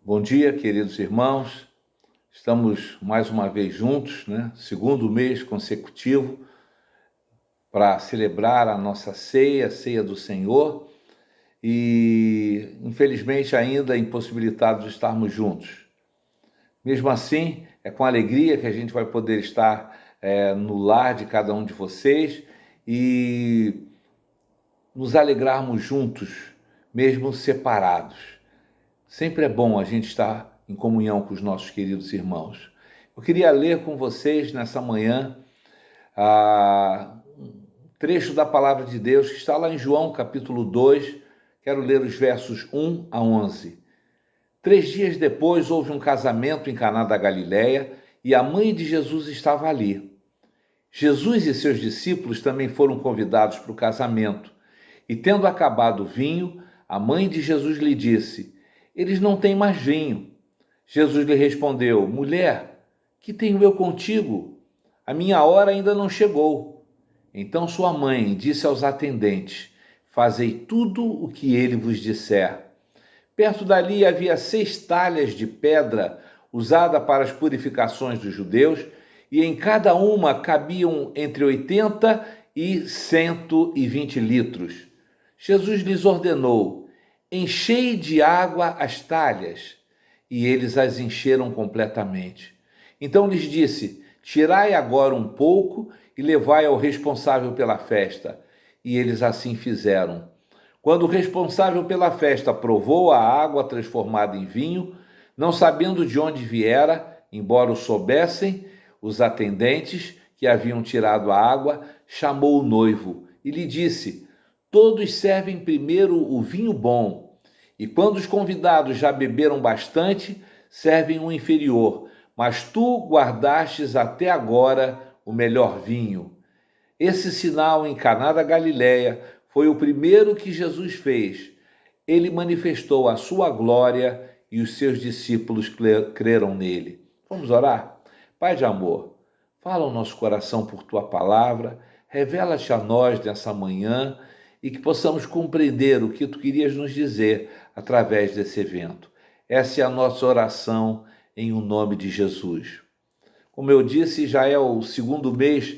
Bom dia, queridos irmãos. Estamos mais uma vez juntos, Segundo mês consecutivo, para celebrar a nossa ceia, a ceia do Senhor, e infelizmente ainda impossibilitados de estarmos juntos. Mesmo assim, é com alegria que a gente vai poder estar no lar de cada um de vocês e nos alegrarmos juntos, mesmo separados. Sempre é bom a gente estar em comunhão com os nossos queridos irmãos. Eu queria ler com vocês nessa manhã um trecho da palavra de Deus que está lá em João capítulo 2. Quero ler os versos 1 a 11. 3 dias depois houve um casamento em Caná da Galileia e a mãe de Jesus estava ali. Jesus e seus discípulos também foram convidados para o casamento. E tendo acabado o vinho, a mãe de Jesus lhe disse: "Eles não têm mais vinho." Jesus lhe respondeu: "Mulher, que tenho eu contigo? A minha hora ainda não chegou." Então sua mãe disse aos atendentes: "Fazei tudo o que ele vos disser." Perto dali havia 6 talhas de pedra usada para as purificações dos judeus, e em cada uma cabiam entre 80 e 120 litros. Jesus lhes ordenou: "Enchei de água as talhas." E eles as encheram completamente. Então lhes disse: "Tirai agora um pouco e levai ao responsável pela festa." E eles assim fizeram. Quando o responsável pela festa provou a água transformada em vinho, não sabendo de onde viera, embora o soubessem, os atendentes que haviam tirado a água, chamou o noivo e lhe disse: "Todos servem primeiro o vinho bom, e quando os convidados já beberam bastante, servem o inferior, mas tu guardastes até agora o melhor vinho." Esse sinal em Caná da Galileia foi o primeiro que Jesus fez. Ele manifestou a sua glória e os seus discípulos creram nele. Vamos orar? Pai de amor, fala ao nosso coração por tua palavra, revela-te a nós nessa manhã e que possamos compreender o que tu querias nos dizer através desse evento. Essa é a nossa oração em o nome de Jesus. Como eu disse, já é o segundo mês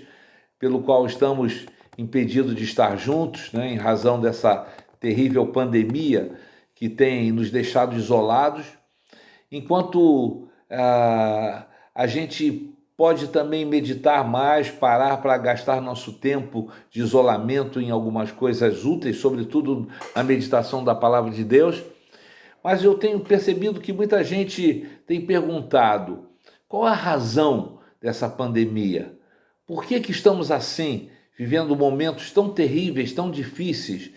pelo qual estamos impedidos de estar juntos, em razão dessa terrível pandemia que tem nos deixado isolados, enquanto a gente pode também meditar mais, parar para gastar nosso tempo de isolamento em algumas coisas úteis, sobretudo na meditação da palavra de Deus. Mas eu tenho percebido que muita gente tem perguntado: qual a razão dessa pandemia? Por que estamos assim, vivendo momentos tão terríveis, tão difíceis?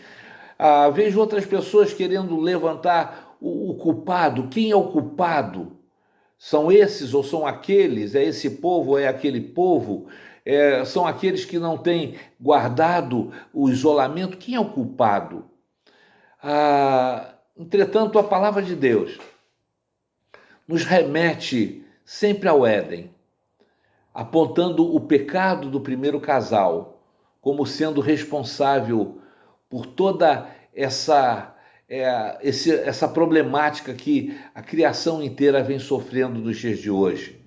Vejo outras pessoas querendo levantar o culpado. Quem é o culpado? São esses ou são aqueles? É esse povo ou é aquele povo? São aqueles que não têm guardado o isolamento? Quem é o culpado? Entretanto, a palavra de Deus nos remete sempre ao Éden, apontando o pecado do primeiro casal como sendo responsável por toda essa problemática que a criação inteira vem sofrendo nos dias de hoje.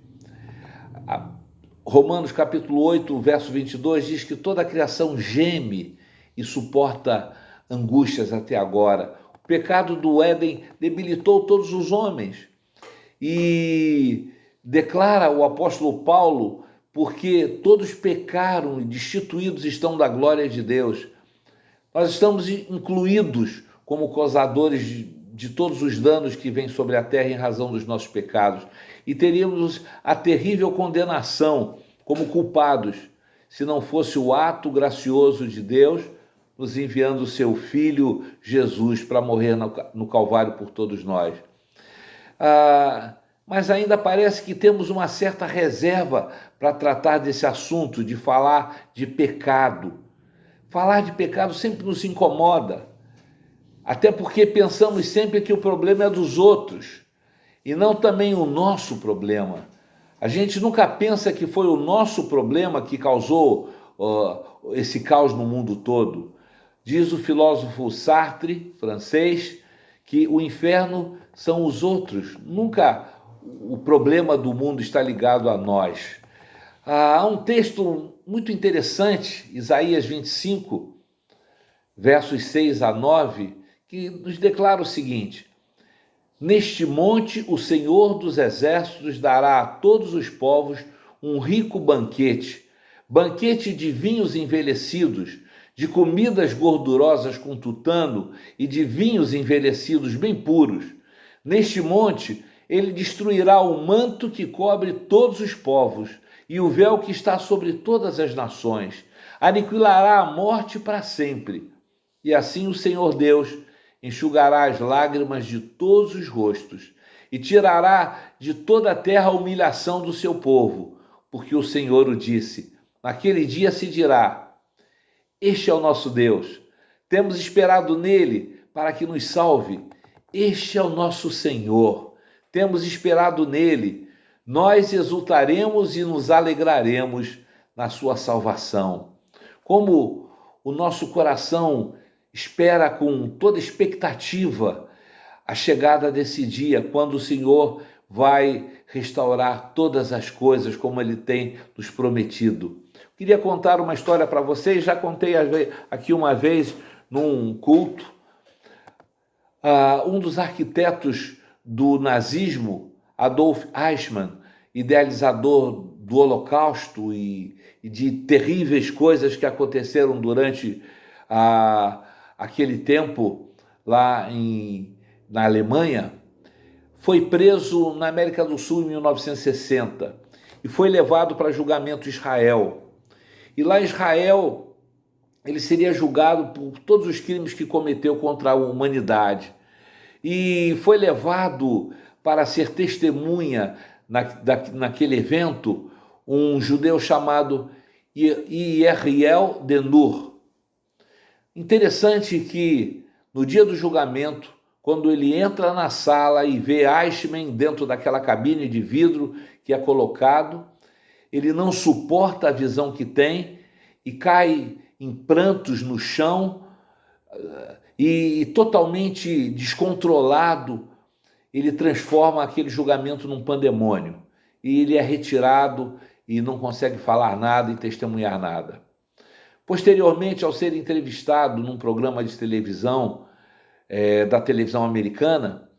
Romanos capítulo 8, verso 22 diz que toda a criação geme e suporta angústias até agora. O pecado do Éden debilitou todos os homens. E declara o apóstolo Paulo: porque todos pecaram e destituídos estão da glória de Deus. Nós estamos incluídos como causadores de todos os danos que vêm sobre a terra em razão dos nossos pecados. E teríamos a terrível condenação como culpados, se não fosse o ato gracioso de Deus nos enviando o seu Filho Jesus para morrer no Calvário por todos nós. Mas ainda parece que temos uma certa reserva para tratar desse assunto, de falar de pecado. Falar de pecado sempre nos incomoda, até porque pensamos sempre que o problema é dos outros e não também o nosso problema. A gente nunca pensa que foi o nosso problema que causou esse caos no mundo todo. Diz o filósofo Sartre, francês, que o inferno são os outros. Nunca o problema do mundo está ligado a nós. Há um texto muito interessante, Isaías 25, versos 6 a 9, que nos declara o seguinte: neste monte o Senhor dos Exércitos dará a todos os povos um rico banquete, banquete de vinhos envelhecidos, de comidas gordurosas com tutano e de vinhos envelhecidos bem puros. Neste monte ele destruirá o manto que cobre todos os povos e o véu que está sobre todas as nações. Aniquilará a morte para sempre. E assim o Senhor Deus enxugará as lágrimas de todos os rostos e tirará de toda a terra a humilhação do seu povo, porque o Senhor o disse. Naquele dia se dirá: este é o nosso Deus, temos esperado nele para que nos salve. Este é o nosso Senhor, temos esperado nele. Nós exultaremos e nos alegraremos na sua salvação. Como o nosso coração espera com toda expectativa a chegada desse dia, quando o Senhor vai restaurar todas as coisas como Ele tem nos prometido. Queria contar uma história para vocês, já contei aqui uma vez num culto. Um dos arquitetos do nazismo, Adolf Eichmann, idealizador do Holocausto e de terríveis coisas que aconteceram durante aquele tempo lá na Alemanha, foi preso na América do Sul em 1960 e foi levado para julgamento em Israel. E lá em Israel ele seria julgado por todos os crimes que cometeu contra a humanidade. E foi levado para ser testemunha naquele evento um judeu chamado Yeriel Denur. Interessante que no dia do julgamento, quando ele entra na sala e vê Eichmann dentro daquela cabine de vidro que é colocado, ele não suporta a visão que tem e cai em prantos no chão e totalmente descontrolado, ele transforma aquele julgamento num pandemônio e ele é retirado e não consegue falar nada e testemunhar nada. Posteriormente, ao ser entrevistado num programa de televisão, da televisão americana,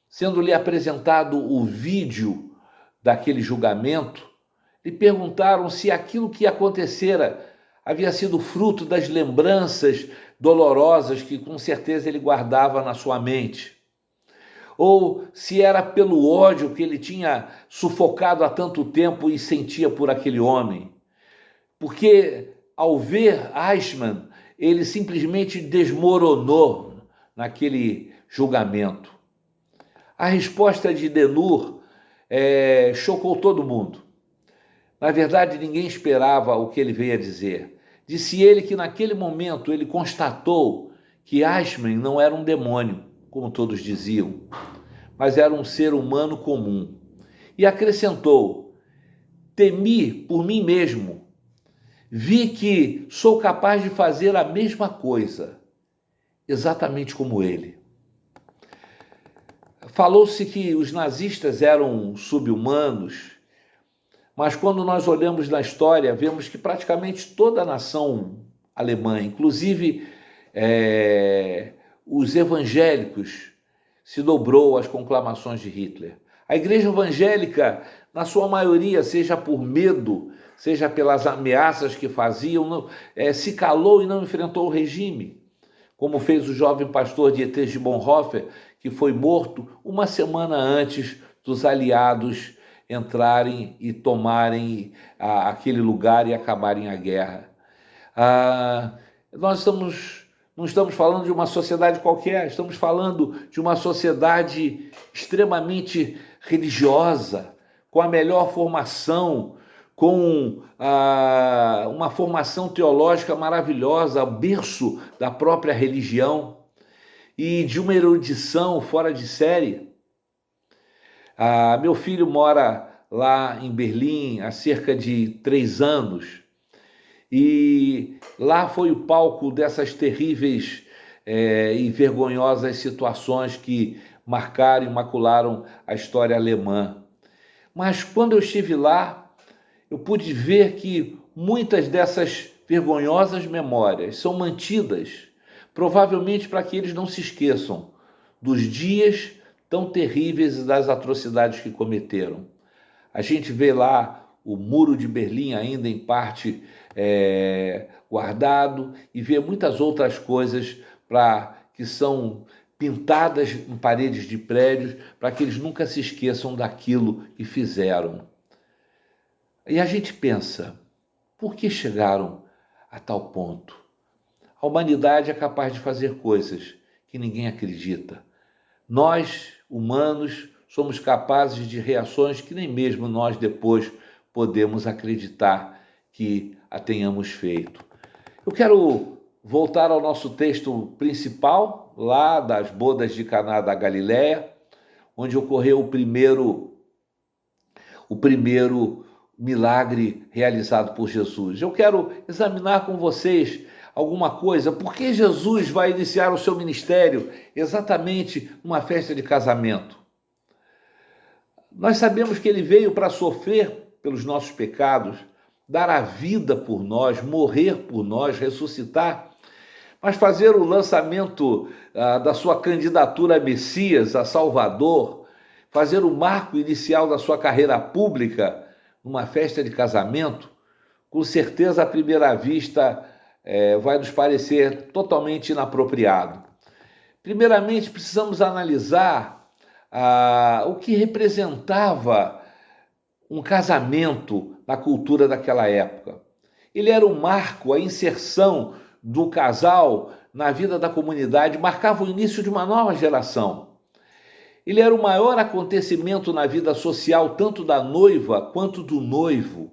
sendo-lhe apresentado o vídeo daquele julgamento, lhe perguntaram se aquilo que acontecera havia sido fruto das lembranças dolorosas que com certeza ele guardava na sua mente, ou se era pelo ódio que ele tinha sufocado há tanto tempo e sentia por aquele homem. Porque ao ver Eichmann, ele simplesmente desmoronou naquele julgamento. A resposta de Denur chocou todo mundo. Na verdade, ninguém esperava o que ele veio a dizer. Disse ele que naquele momento ele constatou que Eichmann não era um demônio, como todos diziam, mas era um ser humano comum. E acrescentou: temi por mim mesmo, vi que sou capaz de fazer a mesma coisa, exatamente como ele. Falou-se que os nazistas eram sub-humanos, mas quando nós olhamos na história, vemos que praticamente toda a nação alemã, inclusive os evangélicos, se dobrou às conclamações de Hitler. A igreja evangélica, na sua maioria, seja por medo, seja pelas ameaças que faziam, se calou e não enfrentou o regime, como fez o jovem pastor Dietrich de Bonhoeffer, que foi morto uma semana antes dos aliados entrarem e tomarem aquele lugar e acabarem a guerra. Nós não estamos falando de uma sociedade qualquer, estamos falando de uma sociedade extremamente religiosa, com a melhor formação, com uma formação teológica maravilhosa, berço da própria religião, e de uma erudição fora de série. Meu filho mora lá em Berlim há cerca de 3 anos, e lá foi o palco dessas terríveis e vergonhosas situações que marcaram e macularam a história alemã. Mas quando eu estive lá, eu pude ver que muitas dessas vergonhosas memórias são mantidas, provavelmente para que eles não se esqueçam dos dias tão terríveis e das atrocidades que cometeram. A gente vê lá o Muro de Berlim ainda em parte guardado e vê muitas outras coisas que são pintadas em paredes de prédios para que eles nunca se esqueçam daquilo que fizeram. E a gente pensa, por que chegaram a tal ponto? A humanidade é capaz de fazer coisas que ninguém acredita. Nós, humanos, somos capazes de reações que nem mesmo nós depois podemos acreditar que a tenhamos feito. Eu quero voltar ao nosso texto principal, lá das bodas de Caná da Galileia, onde ocorreu o primeiro milagre realizado por Jesus. Eu quero examinar com vocês alguma coisa, por que Jesus vai iniciar o seu ministério exatamente numa festa de casamento? Nós sabemos que ele veio para sofrer pelos nossos pecados, dar a vida por nós, morrer por nós, ressuscitar, mas fazer o lançamento da sua candidatura a Messias, a Salvador, fazer o marco inicial da sua carreira pública numa festa de casamento, com certeza à primeira vista vai nos parecer totalmente inapropriado. Primeiramente, precisamos analisar o que representava um casamento na cultura daquela época. Ele era um marco, a inserção do casal na vida da comunidade, marcava o início de uma nova geração. Ele era o maior acontecimento na vida social, tanto da noiva quanto do noivo.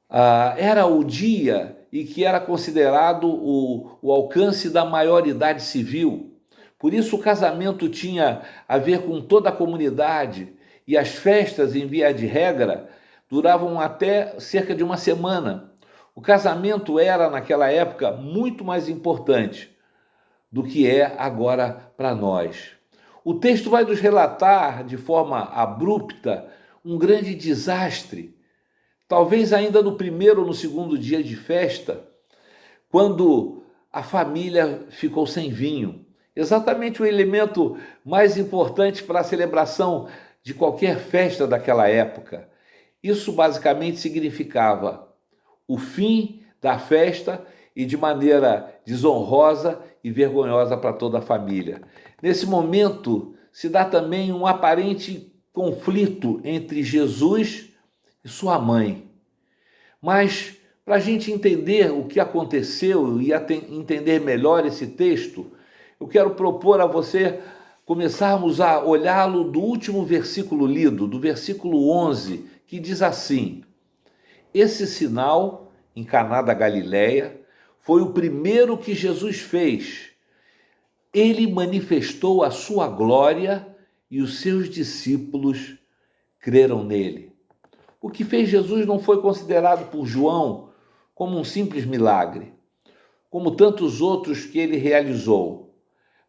Era o dia em que era considerado o alcance da maioridade civil. Por isso o casamento tinha a ver com toda a comunidade e as festas, em via de regra, duravam até cerca de uma semana. O casamento era, naquela época, muito mais importante do que é agora para nós. O texto vai nos relatar, de forma abrupta, um grande desastre. Talvez ainda no primeiro ou no segundo dia de festa, quando a família ficou sem vinho. Exatamente o elemento mais importante para a celebração de qualquer festa daquela época. Isso basicamente significava o fim da festa e de maneira desonrosa e vergonhosa para toda a família. Nesse momento se dá também um aparente conflito entre Jesus e sua mãe. Mas para a gente entender o que aconteceu e entender melhor esse texto, eu quero propor a você começarmos a olhá-lo do último versículo lido, do versículo 11, que diz assim: esse sinal em Caná da Galileia foi o primeiro que Jesus fez. Ele manifestou a sua glória e os seus discípulos creram nele. O que fez Jesus não foi considerado por João como um simples milagre, como tantos outros que ele realizou,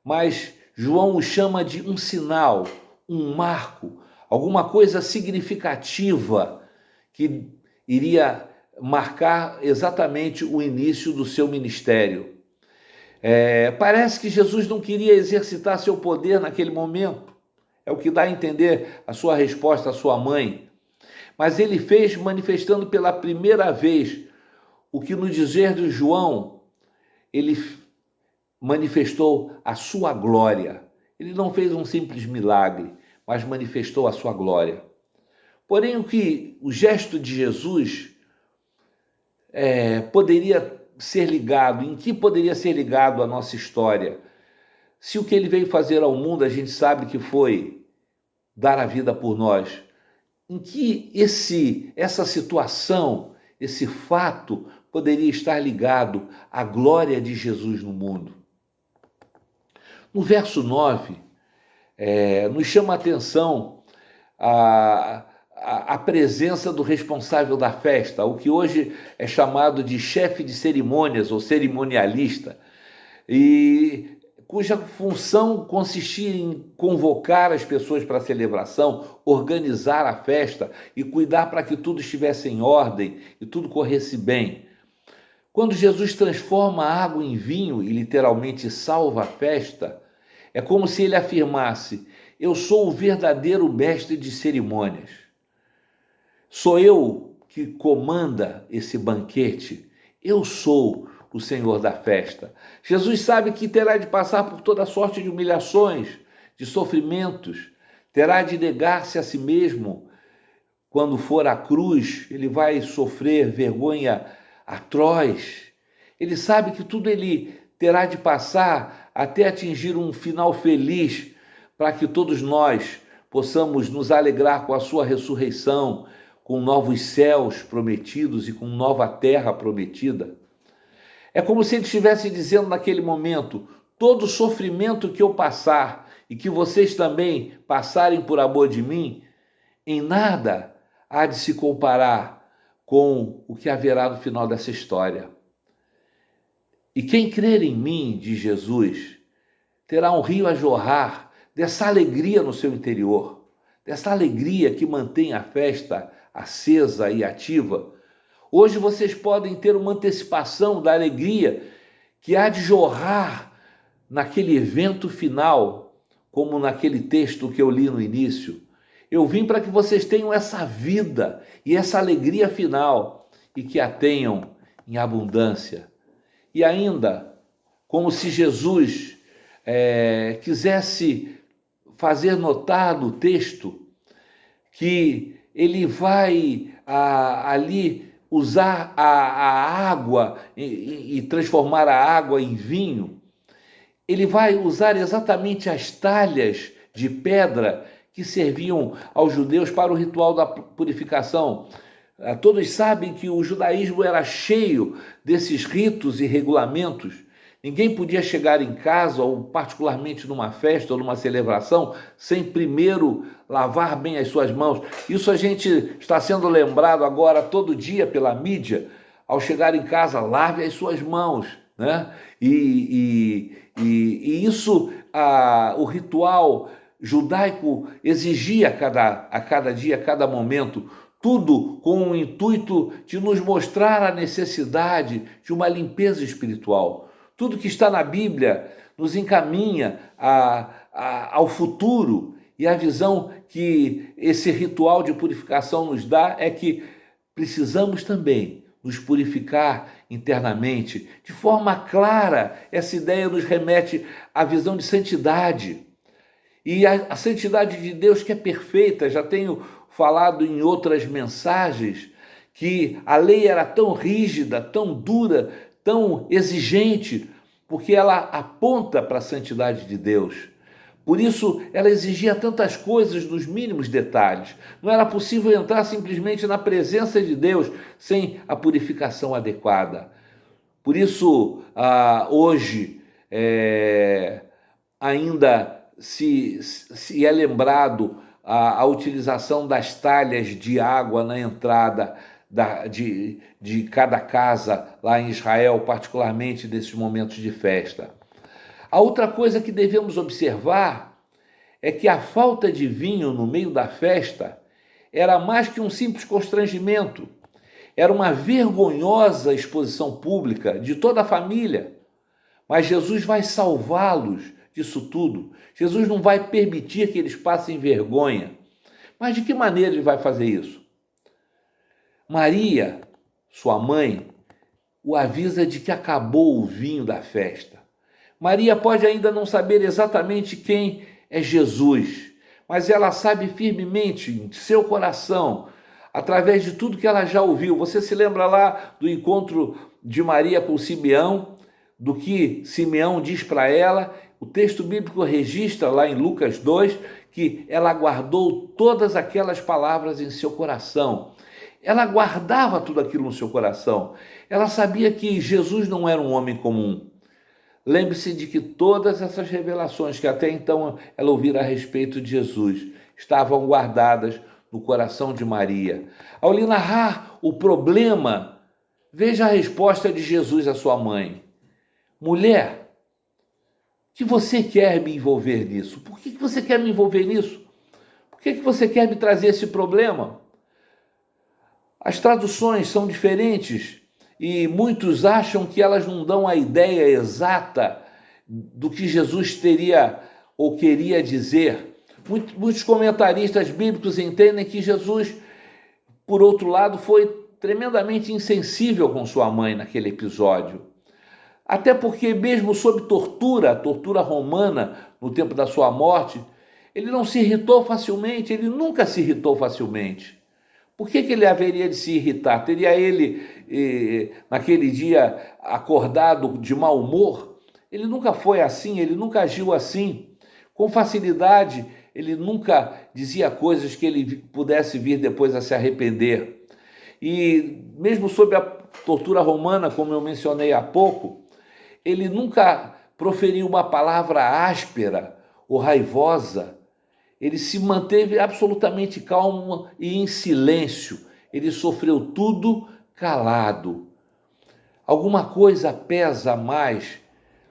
mas João o chama de um sinal, um marco, alguma coisa significativa que iria marcar exatamente o início do seu ministério. Parece que Jesus não queria exercitar seu poder naquele momento. É o que dá a entender a sua resposta à sua mãe. Mas ele fez manifestando pela primeira vez o que no dizer de João, ele manifestou a sua glória. Ele não fez um simples milagre, mas manifestou a sua glória. Porém, o gesto de Jesus poderia ser ligado, em que poderia ser ligado a nossa história? Se o que ele veio fazer ao mundo, a gente sabe que foi dar a vida por nós, em que essa situação, esse fato, poderia estar ligado à glória de Jesus no mundo? No verso 9, nos chama a atenção a presença do responsável da festa, o que hoje é chamado de chefe de cerimônias ou cerimonialista. E cuja função consistia em convocar as pessoas para a celebração, organizar a festa e cuidar para que tudo estivesse em ordem e tudo corresse bem. Quando Jesus transforma a água em vinho e literalmente salva a festa, é como se ele afirmasse: eu sou o verdadeiro mestre de cerimônias. Sou eu que comanda esse banquete. Eu sou o Senhor da festa. Jesus sabe que terá de passar por toda sorte de humilhações, de sofrimentos, terá de negar-se a si mesmo. Quando for à cruz, ele vai sofrer vergonha atroz. Ele sabe que tudo ele terá de passar até atingir um final feliz, para que todos nós possamos nos alegrar com a sua ressurreição, com novos céus prometidos e com nova terra prometida. É como se ele estivesse dizendo naquele momento: todo sofrimento que eu passar e que vocês também passarem por amor de mim, em nada há de se comparar com o que haverá no final dessa história. E quem crer em mim, diz Jesus, terá um rio a jorrar dessa alegria no seu interior, dessa alegria que mantém a festa acesa e ativa. Hoje vocês podem ter uma antecipação da alegria que há de jorrar naquele evento final, como naquele texto que eu li no início. Eu vim para que vocês tenham essa vida e essa alegria final e que a tenham em abundância. E ainda, como se Jesus quisesse fazer notar no texto que ele vai ali usar a água e transformar a água em vinho. Ele vai usar exatamente as talhas de pedra que serviam aos judeus para o ritual da purificação. Todos sabem que o judaísmo era cheio desses ritos e regulamentos. Ninguém podia chegar em casa, ou particularmente numa festa ou numa celebração, sem primeiro lavar bem as suas mãos. Isso a gente está sendo lembrado agora todo dia pela mídia. Ao chegar em casa, lave as suas mãos, né? E isso, o ritual judaico exigia a cada dia, a cada momento, tudo com o intuito de nos mostrar a necessidade de uma limpeza espiritual. Tudo que está na Bíblia nos encaminha ao futuro, e a visão que esse ritual de purificação nos dá é que precisamos também nos purificar internamente. De forma clara, essa ideia nos remete à visão de santidade. E a santidade de Deus, que é perfeita. Já tenho falado em outras mensagens que a lei era tão rígida, tão dura, tão exigente, porque ela aponta para a santidade de Deus. Por isso, ela exigia tantas coisas nos mínimos detalhes. Não era possível entrar simplesmente na presença de Deus sem a purificação adequada. Por isso, hoje, ainda se é lembrado a utilização das talhas de água na entrada de cada casa lá em Israel, particularmente nesses momentos de festa. A outra coisa que devemos observar é que a falta de vinho no meio da festa era mais que um simples constrangimento, era uma vergonhosa exposição pública de toda a família. Mas Jesus vai salvá-los disso tudo. Jesus não vai permitir que eles passem vergonha. Mas de que maneira ele vai fazer isso? Maria, sua mãe, o avisa de que acabou o vinho da festa. Maria pode ainda não saber exatamente quem é Jesus, mas ela sabe firmemente em seu coração, através de tudo que ela já ouviu. Você se lembra lá do encontro de Maria com Simeão, do que Simeão diz para ela? O texto bíblico registra lá em Lucas 2 que ela guardou todas aquelas palavras em seu coração. Ela guardava tudo aquilo no seu coração. Ela sabia que Jesus não era um homem comum. Lembre-se de que todas essas revelações que até então ela ouvira a respeito de Jesus estavam guardadas no coração de Maria. Ao lhe narrar o problema, veja a resposta de Jesus à sua mãe. Mulher, que você quer me envolver nisso? Por que você quer me envolver nisso? Por que você quer me trazer esse problema? As traduções são diferentes e muitos acham que elas não dão a ideia exata do que Jesus teria ou queria dizer. Muitos comentaristas bíblicos entendem que Jesus, por outro lado, foi tremendamente insensível com sua mãe naquele episódio. Até porque, mesmo sob tortura, a tortura romana, no tempo da sua morte, ele não se irritou facilmente, ele nunca se irritou facilmente. Por que ele haveria de se irritar? Teria ele, naquele dia, acordado de mau humor? Ele nunca foi assim, ele nunca agiu assim. Com facilidade, ele nunca dizia coisas que ele pudesse vir depois a se arrepender. E mesmo sob a tortura romana, como eu mencionei há pouco, ele nunca proferiu uma palavra áspera ou raivosa. Ele se manteve absolutamente calmo e em silêncio. Ele sofreu tudo calado. Alguma coisa pesa mais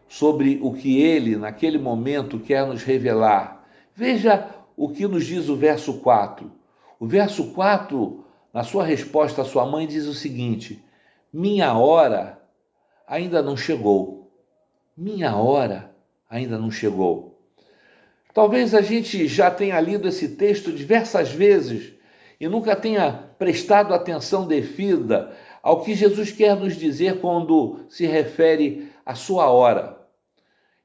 sobre o que ele, naquele momento, quer nos revelar. Veja o que nos diz o verso 4. O verso 4, na sua resposta à sua mãe, diz o seguinte: minha hora ainda não chegou. Minha hora ainda não chegou. Talvez a gente já tenha lido esse texto diversas vezes e nunca tenha prestado atenção devida ao que Jesus quer nos dizer quando se refere à sua hora.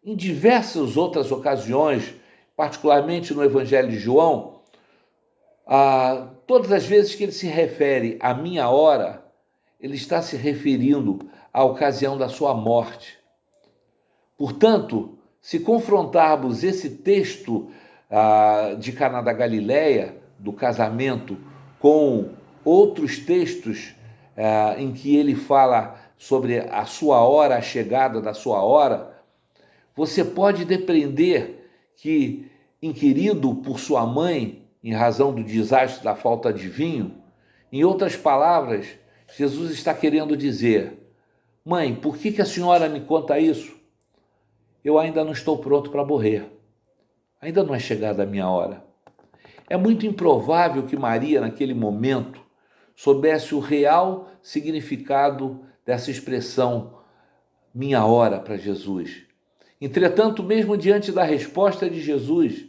Em diversas outras ocasiões, particularmente no Evangelho de João, todas as vezes que ele se refere à minha hora, ele está se referindo à ocasião da sua morte. Portanto, se confrontarmos esse texto de Caná da Galileia, do casamento, com outros textos em que ele fala sobre a sua hora, a chegada da sua hora, você pode depreender que, inquirido por sua mãe, em razão do desastre da falta de vinho, em outras palavras, Jesus está querendo dizer: mãe, por que a senhora me conta isso? Eu ainda não estou pronto para morrer. Ainda não é chegada a minha hora. É muito improvável que Maria, naquele momento, soubesse o real significado dessa expressão, minha hora, para Jesus. Entretanto, mesmo diante da resposta de Jesus,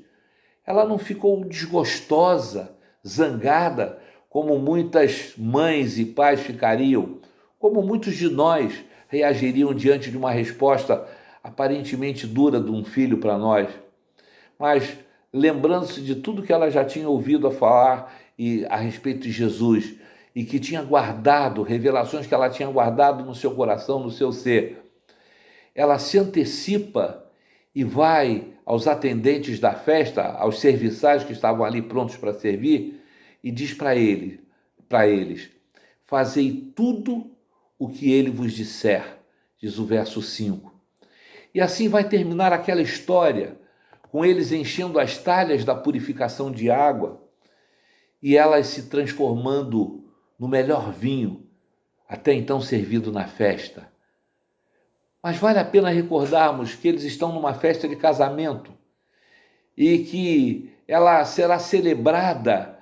ela não ficou desgostosa, zangada, como muitas mães e pais ficariam, como muitos de nós reagiriam diante de uma resposta aparentemente dura de um filho para nós, mas lembrando-se de tudo que ela já tinha ouvido a falar a respeito de Jesus e que tinha guardado, revelações que ela tinha guardado no seu coração, no seu ser, ela se antecipa e vai aos atendentes da festa, aos serviçais que estavam ali prontos para servir, e diz para eles, fazei tudo o que ele vos disser, diz o verso 5. E assim vai terminar aquela história, com eles enchendo as talhas da purificação de água e elas se transformando no melhor vinho, até então servido na festa. Mas vale a pena recordarmos que eles estão numa festa de casamento e que ela será celebrada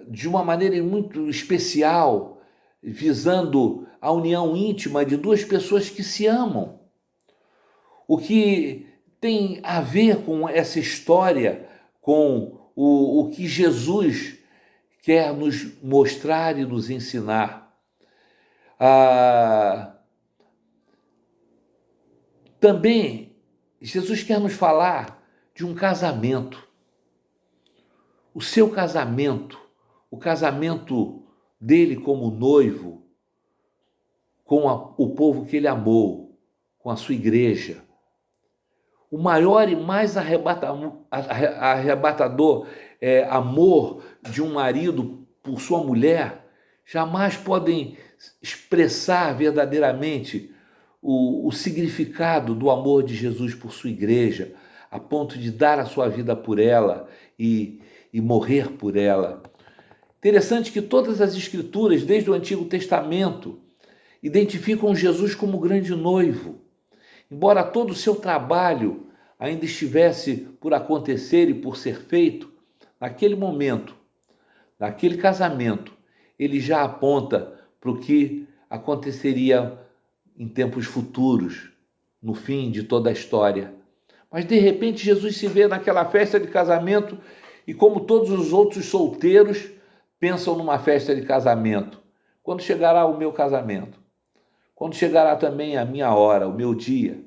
de uma maneira muito especial, visando a união íntima de duas pessoas que se amam. O que tem a ver com essa história, com o que Jesus quer nos mostrar e nos ensinar. Também, Jesus quer nos falar de um casamento. O seu casamento, o casamento dele como noivo, com o povo que ele amou, com a sua igreja. O maior e mais arrebatador amor de um marido por sua mulher jamais podem expressar verdadeiramente o significado do amor de Jesus por sua igreja, a ponto de dar a sua vida por ela e morrer por ela. Interessante que todas as escrituras, desde o Antigo Testamento, identificam Jesus como grande noivo. embora todo o seu trabalho ainda estivesse por acontecer e por ser feito, naquele momento, naquele casamento, ele já aponta para o que aconteceria em tempos futuros, no fim de toda a história. Mas de repente Jesus se vê naquela festa de casamento e, como todos os outros solteiros, pensam numa festa de casamento. Quando chegará o meu casamento? Quando chegará também a minha hora, o meu dia?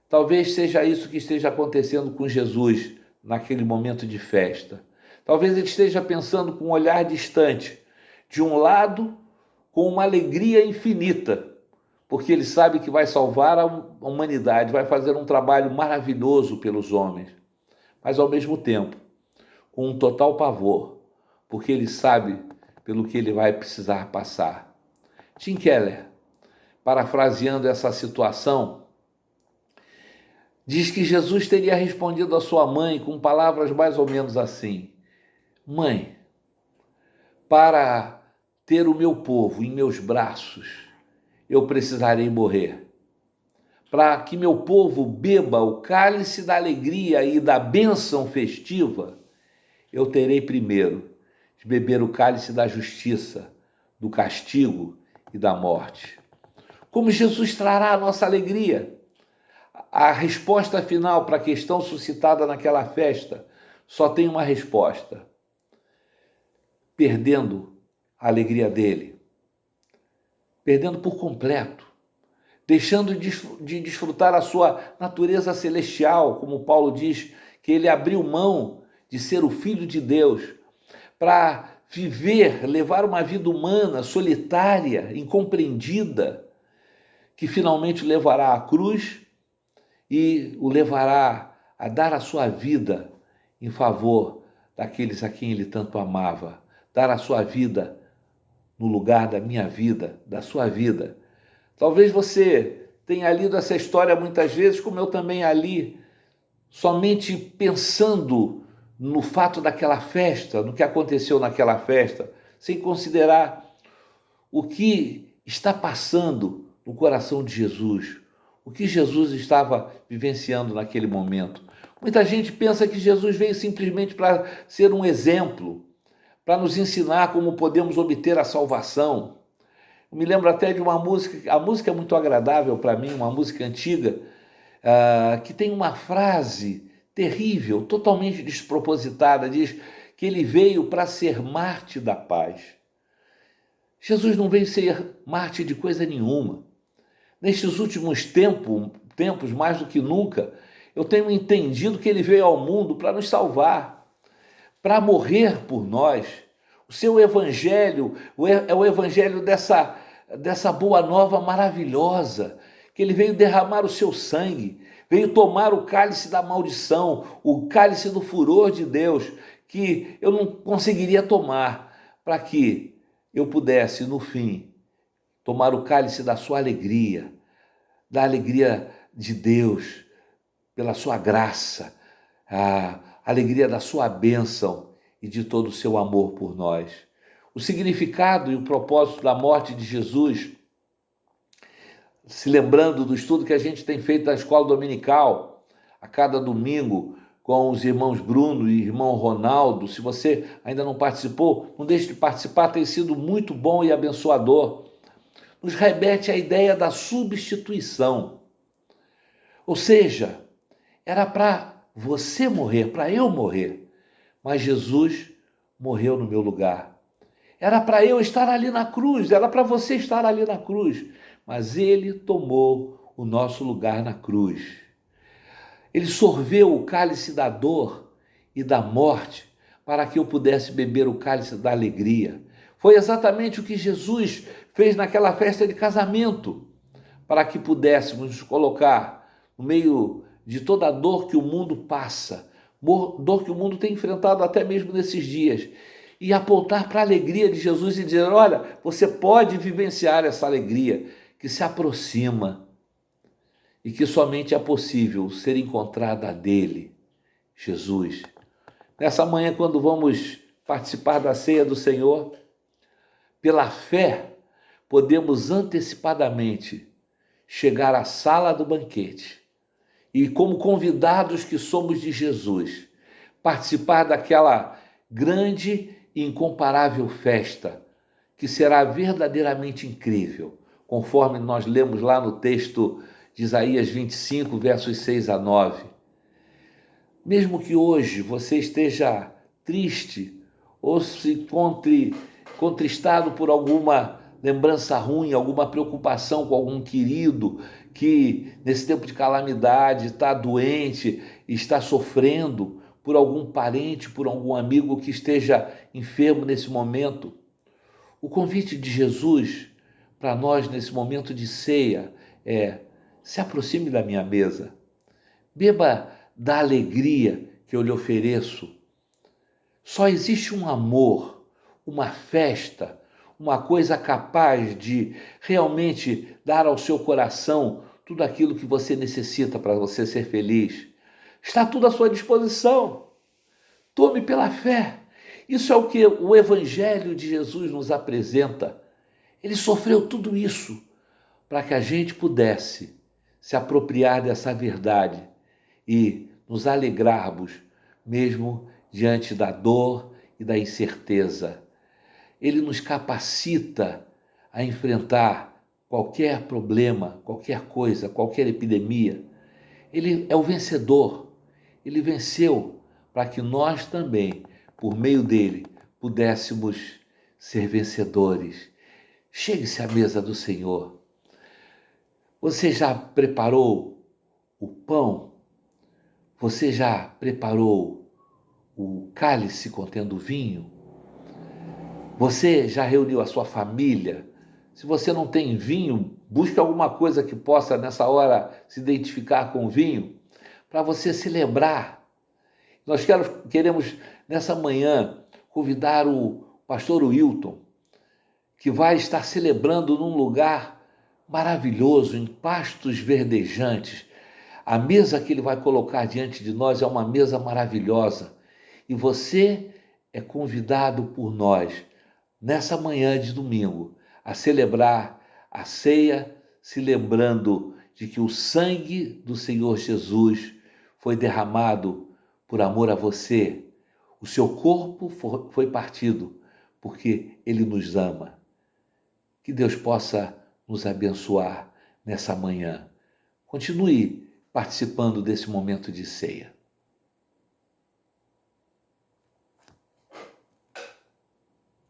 Talvez seja isso que esteja acontecendo com Jesus naquele momento de festa. Talvez ele esteja pensando com um olhar distante, de um lado, com uma alegria infinita, porque ele sabe que vai salvar a humanidade, vai fazer um trabalho maravilhoso pelos homens, mas ao mesmo tempo, com um total pavor, porque ele sabe pelo que ele vai precisar passar. Tim Keller, parafraseando essa situação, diz que Jesus teria respondido à sua mãe com palavras mais ou menos assim: Mãe, para ter o meu povo em meus braços, eu precisarei morrer. Para que meu povo beba o cálice da alegria e da bênção festiva, eu terei primeiro de beber o cálice da justiça, do castigo e da morte. Como Jesus trará a nossa alegria? A resposta final para a questão suscitada naquela festa só tem uma resposta: perdendo a alegria dele, perdendo por completo, deixando de desfrutar a sua natureza celestial, como Paulo diz, que ele abriu mão de ser o Filho de Deus para viver, levar uma vida humana, solitária, incompreendida, que finalmente o levará à cruz e o levará a dar a sua vida em favor daqueles a quem ele tanto amava, dar a sua vida no lugar da minha vida, da sua vida. Talvez você tenha lido essa história muitas vezes, como eu também a li, somente pensando no fato daquela festa, no que aconteceu naquela festa, sem considerar o que está passando no coração de Jesus, o que Jesus estava vivenciando naquele momento. Muita gente pensa que Jesus veio simplesmente para ser um exemplo, para nos ensinar como podemos obter a salvação. Eu me lembro até de uma música, a música é muito agradável para mim, uma música antiga, que tem uma frase terrível, totalmente despropositada, diz que ele veio para ser Marte da paz. Jesus não veio ser Marte de coisa nenhuma. Nestes últimos tempos, mais do que nunca, eu tenho entendido que ele veio ao mundo para nos salvar, para morrer por nós. O seu evangelho é o evangelho dessa boa nova maravilhosa, que ele veio derramar o seu sangue, veio tomar o cálice da maldição, o cálice do furor de Deus, que eu não conseguiria tomar, para que eu pudesse, no fim, tomar o cálice da sua alegria, da alegria de Deus, pela sua graça, a alegria da sua bênção e de todo o seu amor por nós. O significado e o propósito da morte de Jesus, se lembrando do estudo que a gente tem feito na escola dominical, a cada domingo, com os irmãos Bruno e irmão Ronaldo. Se você ainda não participou, não deixe de participar, tem sido muito bom e abençoador. Nos remete à ideia da substituição. Ou seja, era para você morrer, para eu morrer, mas Jesus morreu no meu lugar. Era para eu estar ali na cruz, era para você estar ali na cruz, mas ele tomou o nosso lugar na cruz. Ele sorveu o cálice da dor e da morte para que eu pudesse beber o cálice da alegria. Foi exatamente o que Jesus fez naquela festa de casamento, para que pudéssemos nos colocar no meio de toda a dor que o mundo passa, dor que o mundo tem enfrentado até mesmo nesses dias, e apontar para a alegria de Jesus e dizer: olha, você pode vivenciar essa alegria que se aproxima e que somente é possível ser encontrada dele, Jesus. Nessa manhã, quando vamos participar da ceia do Senhor, pela fé, podemos antecipadamente chegar à sala do banquete e, como convidados que somos de Jesus, participar daquela grande e incomparável festa, que será verdadeiramente incrível, conforme nós lemos lá no texto de Isaías 25, versos 6 a 9. Mesmo que hoje você esteja triste ou se encontre contristado por alguma lembrança ruim, alguma preocupação com algum querido que nesse tempo de calamidade está doente, está sofrendo, por algum parente, por algum amigo que esteja enfermo nesse momento, o convite de Jesus para nós nesse momento de ceia é: se aproxime da minha mesa, beba da alegria que eu lhe ofereço. Só existe um amor, uma festa, uma coisa capaz de realmente dar ao seu coração tudo aquilo que você necessita para você ser feliz. Está tudo à sua disposição. Tome pela fé. Isso é o que o Evangelho de Jesus nos apresenta. Ele sofreu tudo isso para que a gente pudesse se apropriar dessa verdade e nos alegrarmos mesmo diante da dor e da incerteza. Ele nos capacita a enfrentar qualquer problema, qualquer coisa, qualquer epidemia. Ele é o vencedor. Ele venceu para que nós também, por meio dele, pudéssemos ser vencedores. Chegue-se à mesa do Senhor. Você já preparou o pão? Você já preparou o cálice contendo vinho? Você já reuniu a sua família? Se você não tem vinho, busque alguma coisa que possa, nessa hora, se identificar com o vinho, para você se lembrar. Nós queremos, nessa manhã, convidar o pastor Wilton, que vai estar celebrando num lugar maravilhoso, em pastos verdejantes. A mesa que ele vai colocar diante de nós é uma mesa maravilhosa. E você é convidado por nós, nessa manhã de domingo, a celebrar a ceia, se lembrando de que o sangue do Senhor Jesus foi derramado por amor a você. O seu corpo foi partido porque Ele nos ama. Que Deus possa nos abençoar nessa manhã. Continue participando desse momento de ceia.